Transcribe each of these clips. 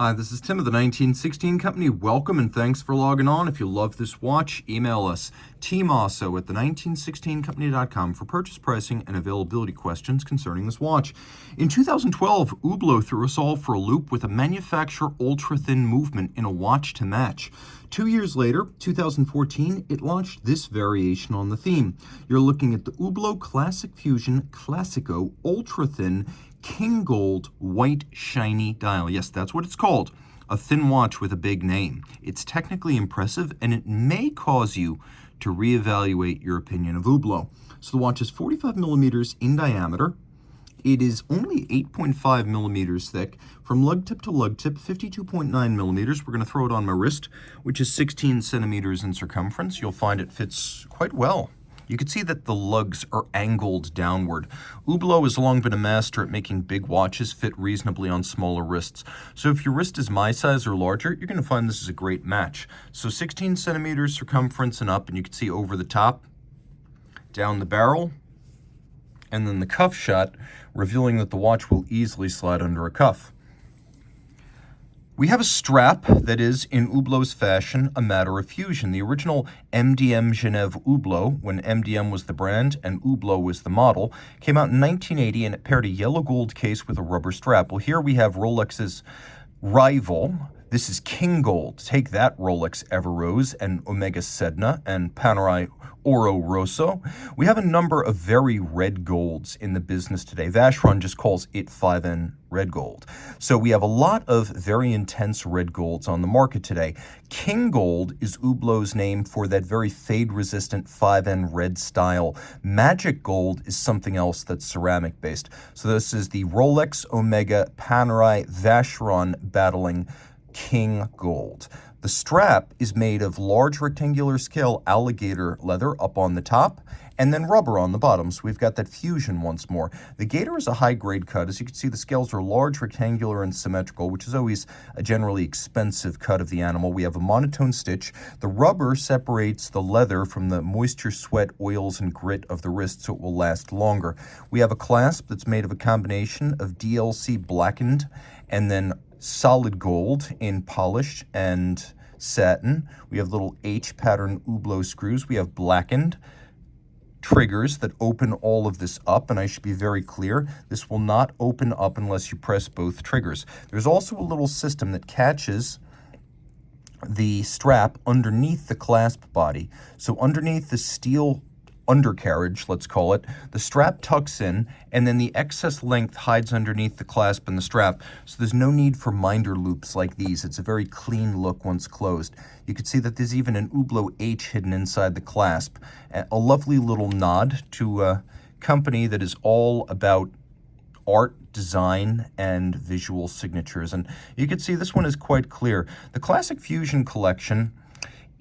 Hi, this is Tim of the 1916 Company. Welcome and thanks for logging on. If you love this watch, email us, Team Mosso at the1916company.com for purchase pricing and availability questions concerning this watch. In 2012, Hublot threw us all for a loop with a manufacturer ultra-thin movement in a watch to match. 2 years later, 2014, it launched this variation on the theme. You're looking at the Hublot Classic Fusion Classico Ultra-Thin King Gold White Shiny Dial. Yes, that's what it's called. A thin watch with a big name. It's technically impressive, and it may cause you to reevaluate your opinion of Hublot. So the watch is 45 millimeters in diameter. It is only 8.5 millimeters thick. From lug tip to lug tip, 52.9 millimeters. We're going to throw it on my wrist, which is 16 centimeters in circumference. You'll find it fits quite well. You can see that the lugs are angled downward. Hublot has long been a master at making big watches fit reasonably on smaller wrists. So if your wrist is my size or larger, you're going to find this is a great match. So 16 centimeters circumference and up, and you can see over the top, down the barrel, and then the cuff shot, revealing that the watch will easily slide under a cuff. We have a strap that is, in Hublot's fashion, a matter of fusion. The original MDM Genève Hublot, when MDM was the brand and Hublot was the model, came out in 1980, and it paired a yellow gold case with a rubber strap. Well, here we have Rolex's rival. This is King Gold. Take that, Rolex Everose and Omega Sedna and Panerai Oro Rosso. We have a number of very red golds in the business today. Vacheron just calls it 5N red gold. So we have a lot of very intense red golds on the market today. King Gold is Hublot's name for that very fade-resistant 5N red style. Magic Gold is something else that's ceramic-based. So this is the Rolex, Omega, Panerai, Vacheron battling King Gold. The strap is made of large rectangular scale alligator leather up on the top and then rubber on the bottom. So we've got that fusion once more. The gator is a high-grade cut. As you can see, the scales are large, rectangular, and symmetrical, which is always a generally expensive cut of the animal. We have a monotone stitch. The rubber separates the leather from the moisture, sweat, oils, and grit of the wrist so it will last longer. We have a clasp that's made of a combination of DLC blackened and then solid gold in polished and satin. We have little H pattern Hublot screws. We have blackened triggers that open all of this up, and I should be very clear, this will not open up unless you press both triggers. There's also a little system that catches the strap underneath the clasp body. So underneath the steel undercarriage, let's call it, the strap tucks in, and then the excess length hides underneath the clasp and the strap, so there's no need for minder loops like these. It's a very clean look once closed. You can see that there's even an Hublot H hidden inside the clasp. A lovely little nod to a company that is all about art, design, and visual signatures. And you can see this one is quite clear. The Classic Fusion collection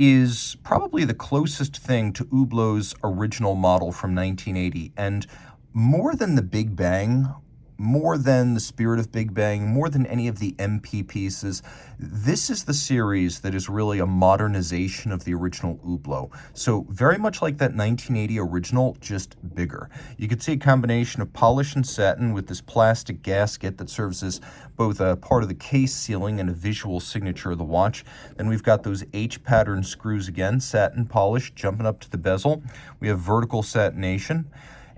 is probably the closest thing to Hublot's original model from 1980. And more than the Big Bang, more than the Spirit of Big Bang, more than any of the MP pieces, this is the series that is really a modernization of the original Hublot. So very much like that 1980 original, just bigger. You can see a combination of polish and satin with this plastic gasket that serves as both a part of the case sealing and a visual signature of the watch. Then we've got those H pattern screws again, satin polish, jumping up to the bezel. We have vertical satination.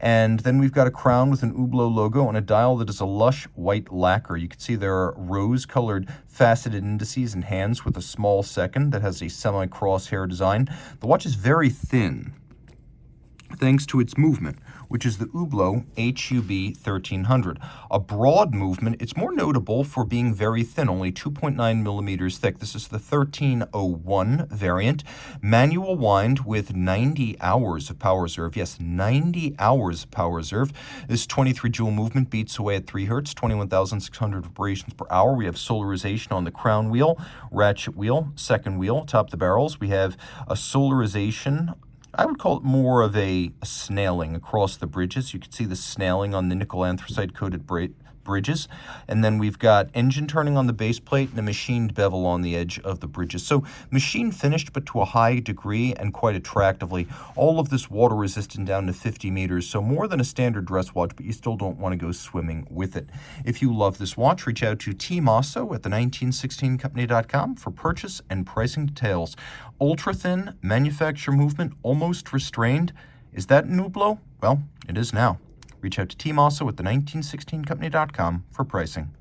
And then we've got a crown with an Hublot logo and a dial that is a lush white lacquer. You can see there are rose-colored faceted indices and hands with a small second that has a semi-crosshair design. The watch is very thin, thanks to its movement, which is the Hublot HUB 1300. A broad movement, it's more notable for being very thin, only 2.9 millimeters thick. This is the 1301 variant. Manual wind with 90 hours of power reserve. Yes, 90 hours of power reserve. This 23 jewel movement beats away at 3 hertz, 21,600 vibrations per hour. We have solarization on the crown wheel, ratchet wheel, second wheel, top of the barrels. We have a solarization, I would call it more of a snailing across the bridges. You can see the snailing on the nickel anthracite coated bridges. And then we've got engine turning on the base plate and a machined bevel on the edge of the bridges. So machine finished, but to a high degree and quite attractively. All of this water resistant down to 50 meters, so more than a standard dress watch, but you still don't want to go swimming with it. If you love this watch, reach out to Team Mosso at the1916company.com for purchase and pricing details. Ultra thin, manufacturer movement, almost restrained. Is that an Hublot? Well, it is now. Reach out to Team Mosso at the1916company.com for pricing.